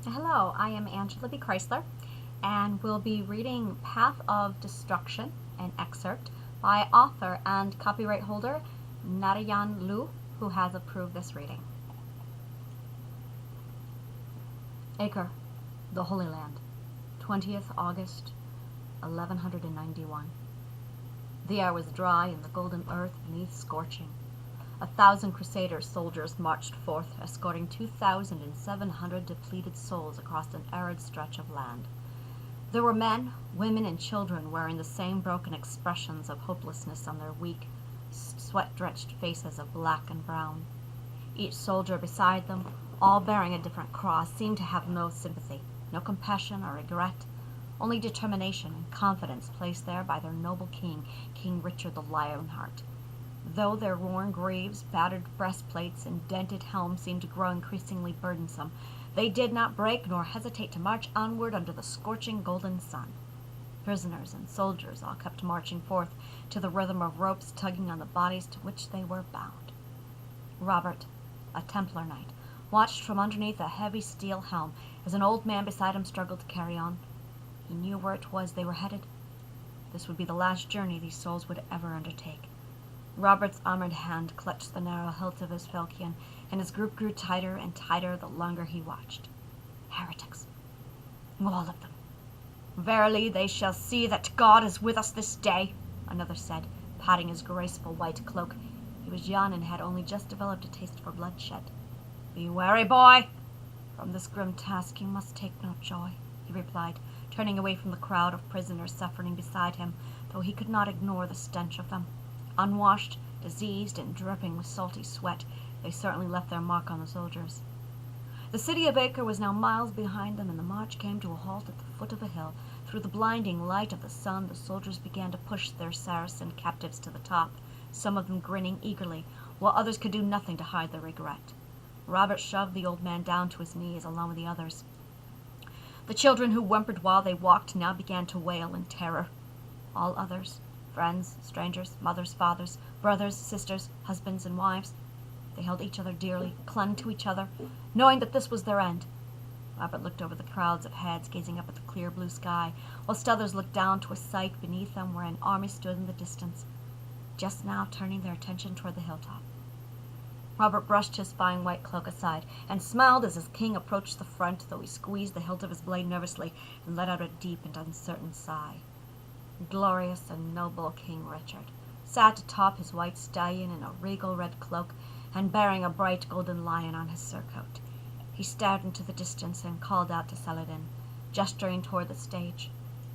Hello, I am Angela B. Chrysler, and we'll be reading Path of Destruction, an excerpt by author and copyright holder Narayan, who has approved this reading. Acre, the Holy Land, 20th August, 1191. The air was dry and the golden earth beneath scorching. 1,000 Crusader soldiers marched forth, escorting 2,700 depleted souls across an arid stretch of land. There were men, women, and children wearing the same broken expressions of hopelessness on their weak, sweat-drenched faces of black and brown. Each soldier beside them, all bearing a different cross, seemed to have no sympathy, no compassion or regret, only determination and confidence placed there by their noble king, King Richard the Lionheart. Though their worn greaves, battered breastplates, and dented helms seemed to grow increasingly burdensome, they did not break nor hesitate to march onward under the scorching golden sun. Prisoners and soldiers all kept marching forth to the rhythm of ropes tugging on the bodies to which they were bound. Robert, a Templar knight, watched from underneath a heavy steel helm as an old man beside him struggled to carry on. He knew where it was they were headed. This would be the last journey these souls would ever undertake. Robert's armored hand clutched the narrow hilt of his falchion, and his grip grew tighter and tighter the longer he watched. Heretics. All of them. Verily they shall see that God is with us this day, another said, patting his graceful white cloak. He was young and had only just developed a taste for bloodshed. Be wary, boy. From this grim task you must take no joy, he replied, turning away from the crowd of prisoners suffering beside him, though he could not ignore the stench of them. Unwashed, diseased, and dripping with salty sweat, they certainly left their mark on the soldiers. The city of Acre was now miles behind them, and the march came to a halt at the foot of a hill. Through the blinding light of the sun, the soldiers began to push their Saracen captives to the top, some of them grinning eagerly, while others could do nothing to hide their regret. Robert shoved the old man down to his knees along with the others. The children who whimpered while they walked now began to wail in terror. All others, friends, strangers, mothers, fathers, brothers, sisters, husbands, and wives, they held each other dearly, clung to each other, knowing that this was their end. Robert looked over the crowds of heads gazing up at the clear blue sky, whilst others looked down to a sight beneath them where an army stood in the distance, just now turning their attention toward the hilltop. Robert brushed his fine white cloak aside and smiled as his king approached the front, though he squeezed the hilt of his blade nervously and let out a deep and uncertain sigh. Glorious and noble King Richard sat atop his white stallion in a regal red cloak and bearing a bright golden lion on his surcoat. He stared into the distance and called out to Saladin, gesturing toward the stage.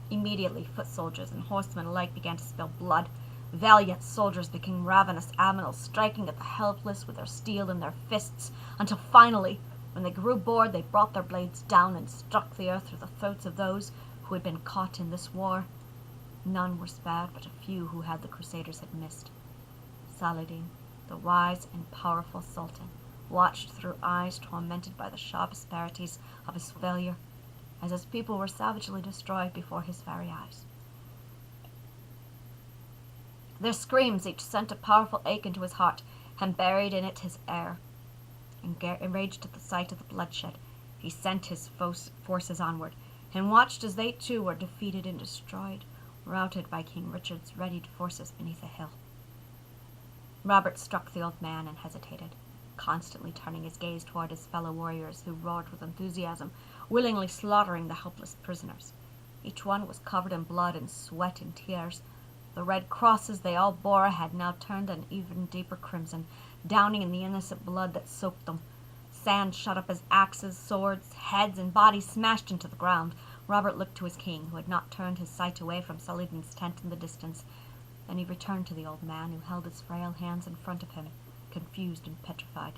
Immediately, foot soldiers and horsemen alike began to spill blood. Valiant soldiers became ravenous animals, striking at the helpless with their steel in their fists, until finally, when they grew bored, they brought their blades down and struck the earth through the throats of those who had been caught in this war. None were spared but a few who the Crusaders had missed. Saladin, the wise and powerful Sultan, watched through eyes tormented by the sharp asperities of his failure, as his people were savagely destroyed before his very eyes. Their screams each sent a powerful ache into his heart, and buried in it his heir. Enraged at the sight of the bloodshed, he sent his forces onward, and watched as they too were defeated and destroyed, routed by King Richard's readied forces beneath a hill. Robert struck the old man and hesitated, constantly turning his gaze toward his fellow warriors who roared with enthusiasm, willingly slaughtering the helpless prisoners. Each one was covered in blood and sweat and tears. The red crosses they all bore had now turned an even deeper crimson, drowning in the innocent blood that soaked them. Sand shot up as axes, swords, heads, and bodies smashed into the ground. Robert looked to his king, who had not turned his sight away from Saladin's tent in the distance. Then he returned to the old man, who held his frail hands in front of him, confused and petrified.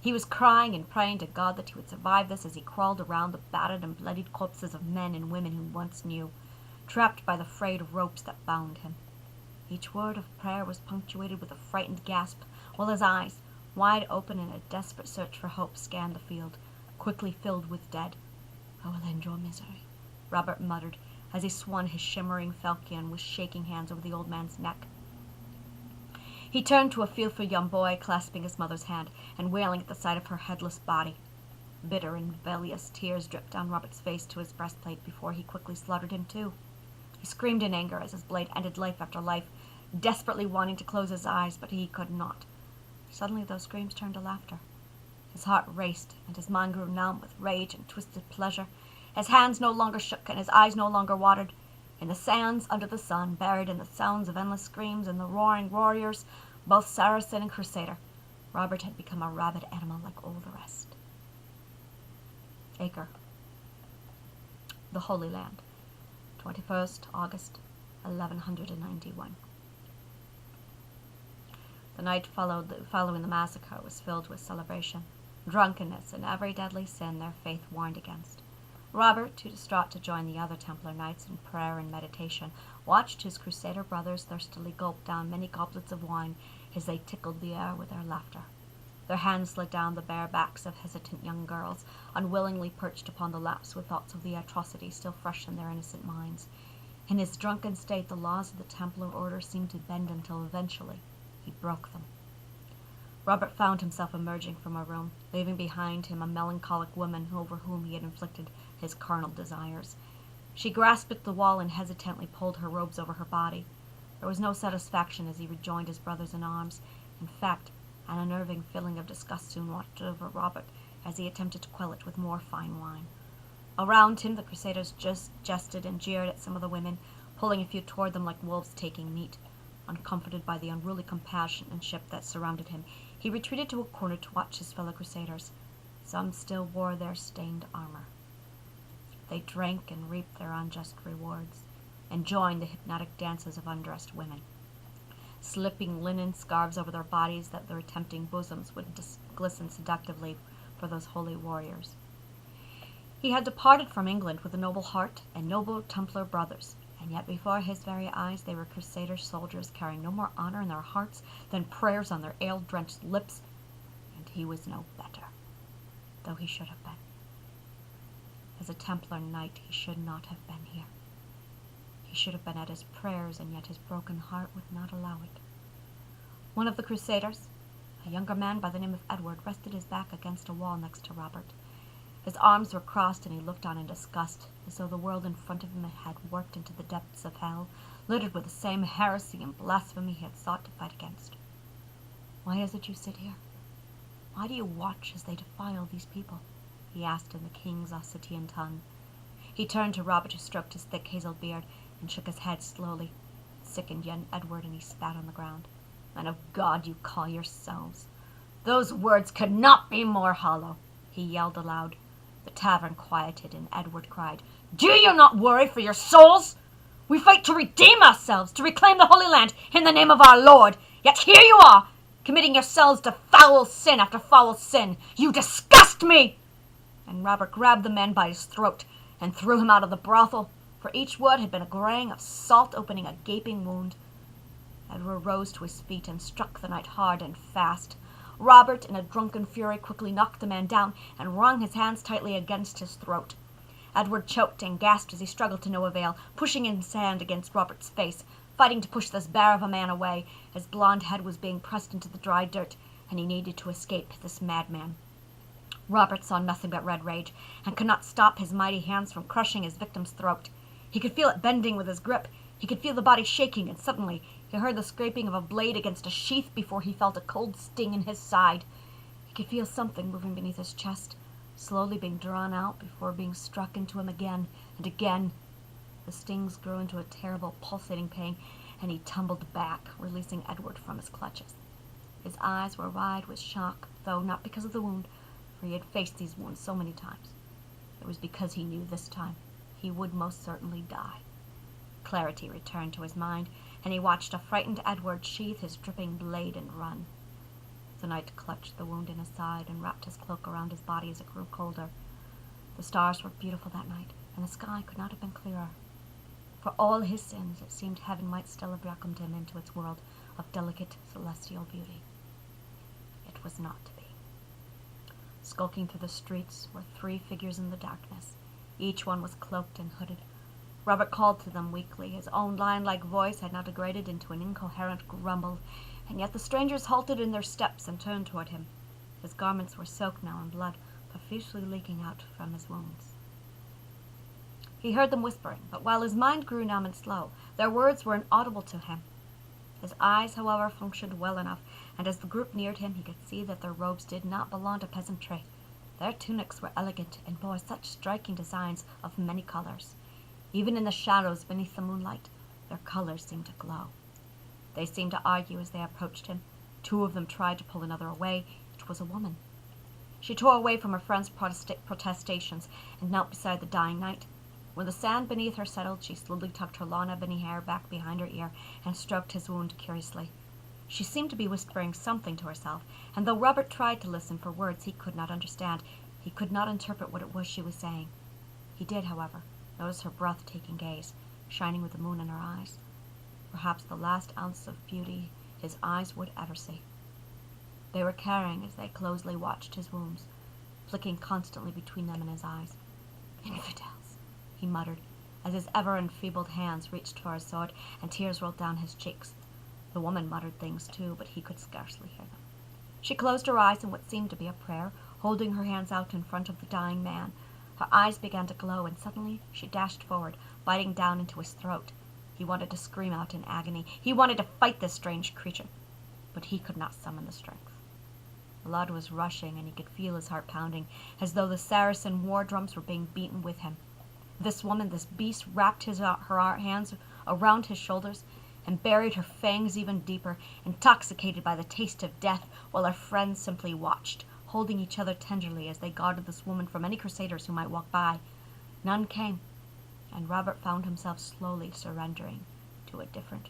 He was crying and praying to God that he would survive this as he crawled around the battered and bloodied corpses of men and women he once knew, trapped by the frayed ropes that bound him. Each word of prayer was punctuated with a frightened gasp, while his eyes, wide open in a desperate search for hope, scanned the field, quickly filled with dead. "I will end your misery," Robert muttered, as he swung his shimmering falchion with shaking hands over the old man's neck. He turned to a fearful young boy clasping his mother's hand and wailing at the sight of her headless body. Bitter and rebellious tears dripped down Robert's face to his breastplate before he quickly slaughtered him too. He screamed in anger as his blade ended life after life, desperately wanting to close his eyes, but he could not. Suddenly those screams turned to laughter. His heart raced, and his mind grew numb with rage and twisted pleasure. His hands no longer shook, and his eyes no longer watered. In the sands under the sun, buried in the sounds of endless screams and the roaring warriors, both Saracen and Crusader, Robert had become a rabid animal like all the rest. Acre. The Holy Land, 21st August, 1191. The night following the massacre was filled with celebration, drunkenness, and every deadly sin their faith warned against. Robert, too distraught to join the other Templar knights in prayer and meditation, watched his Crusader brothers thirstily gulp down many goblets of wine as they tickled the air with their laughter. Their hands slid down the bare backs of hesitant young girls, unwillingly perched upon the laps with thoughts of the atrocity still fresh in their innocent minds. In his drunken state, the laws of the Templar order seemed to bend until eventually he broke them. Robert found himself emerging from a room, leaving behind him a melancholic woman over whom he had inflicted his carnal desires. She grasped at the wall and hesitantly pulled her robes over her body. There was no satisfaction as he rejoined his brothers in arms. In fact, an unnerving feeling of disgust soon washed over Robert as he attempted to quell it with more fine wine. Around him, the Crusaders just jested and jeered at some of the women, pulling a few toward them like wolves taking meat. Uncomforted by the unruly companionship that surrounded him, he retreated to a corner to watch his fellow Crusaders. Some still wore their stained armor. They drank and reaped their unjust rewards, and joined the hypnotic dances of undressed women, slipping linen scarves over their bodies that their tempting bosoms would glisten seductively for those holy warriors. He had departed from England with a noble heart and noble Templar brothers, and yet before his very eyes they were Crusader soldiers carrying no more honor in their hearts than prayers on their ale-drenched lips, and he was no better, though he should have been. As a Templar knight, he should not have been here. He should have been at his prayers, and yet his broken heart would not allow it. One of the Crusaders, a younger man by the name of Edward, rested his back against a wall next to Robert. His arms were crossed, and he looked on in disgust, as though the world in front of him had warped into the depths of hell, littered with the same heresy and blasphemy he had sought to fight against. "Why is it you sit here? Why do you watch as they defile these people?" he asked in the king's Ossetian tongue. He turned to Robert, who stroked his thick hazel beard, and shook his head slowly. It sickened young Edward, and he spat on the ground. "Men of God, you call yourselves. Those words could not be more hollow," he yelled aloud. The tavern quieted, and Edward cried, "Do you not worry for your souls? We fight to redeem ourselves, to reclaim the Holy Land in the name of our Lord. Yet here you are, committing yourselves to foul sin after foul sin. You disgust me!" And Robert grabbed the man by his throat and threw him out of the brothel, for each word had been a grain of salt opening a gaping wound. Edward rose to his feet and struck the knight hard and fast. Robert, in a drunken fury, quickly knocked the man down and wrung his hands tightly against his throat. Edward choked and gasped as he struggled to no avail, pushing his hand against Robert's face, fighting to push this bear of a man away. His blond head was being pressed into the dry dirt, and he needed to escape this madman. Robert saw nothing but red rage, and could not stop his mighty hands from crushing his victim's throat. He could feel it bending with his grip. He could feel the body shaking, and suddenly he heard the scraping of a blade against a sheath before he felt a cold sting in his side. He could feel something moving beneath his chest, slowly being drawn out before being struck into him again and again. The stings grew into a terrible pulsating pain, and he tumbled back, releasing Edward from his clutches. His eyes were wide with shock, though not because of the wound, for he had faced these wounds so many times. It was because he knew this time he would most certainly die. Clarity returned to his mind, and he watched a frightened Edward sheathe his dripping blade and run. The knight clutched the wound in his side and wrapped his cloak around his body as it grew colder. The stars were beautiful that night, and the sky could not have been clearer. For all his sins, it seemed heaven might still have welcomed him into its world of delicate celestial beauty. It was not to be. Skulking through the streets were 3 figures in the darkness. Each one was cloaked and hooded. Robert called to them weakly. His own lion-like voice had now degraded into an incoherent grumble, and yet the strangers halted in their steps and turned toward him. His garments were soaked now in blood, but profusely leaking out from his wounds. He heard them whispering, but while his mind grew numb and slow, their words were inaudible to him. His eyes, however, functioned well enough, and as the group neared him, he could see that their robes did not belong to peasantry. Their tunics were elegant and bore such striking designs of many colors. Even in the shadows beneath the moonlight, their colors seemed to glow. They seemed to argue as they approached him. Two of them tried to pull another away. It was a woman. She tore away from her friend's protestations and knelt beside the dying knight. When the sand beneath her settled, she slowly tucked her long ebony hair back behind her ear and stroked his wound curiously. She seemed to be whispering something to herself, and though Robert tried to listen for words he could not understand, he could not interpret what it was she was saying. He did, however, notice her breathtaking gaze, shining with the moon in her eyes. Perhaps the last ounce of beauty his eyes would ever see. They were caring as they closely watched his wounds, flicking constantly between them and his eyes. "Infidels," he muttered, as his ever-enfeebled hands reached for his sword, and tears rolled down his cheeks. The woman muttered things too, but he could scarcely hear them. She closed her eyes in what seemed to be a prayer, holding her hands out in front of the dying man. Her eyes began to glow, and suddenly she dashed forward, biting down into his throat. He wanted to scream out in agony. He wanted to fight this strange creature, but he could not summon the strength. Blood was rushing, and he could feel his heart pounding, as though the Saracen war drums were being beaten with him. This woman, this beast, wrapped her hands around his shoulders and buried her fangs even deeper, intoxicated by the taste of death, while her friends simply watched, holding each other tenderly as they guarded this woman from any crusaders who might walk by. None came, and Robert found himself slowly surrendering to a different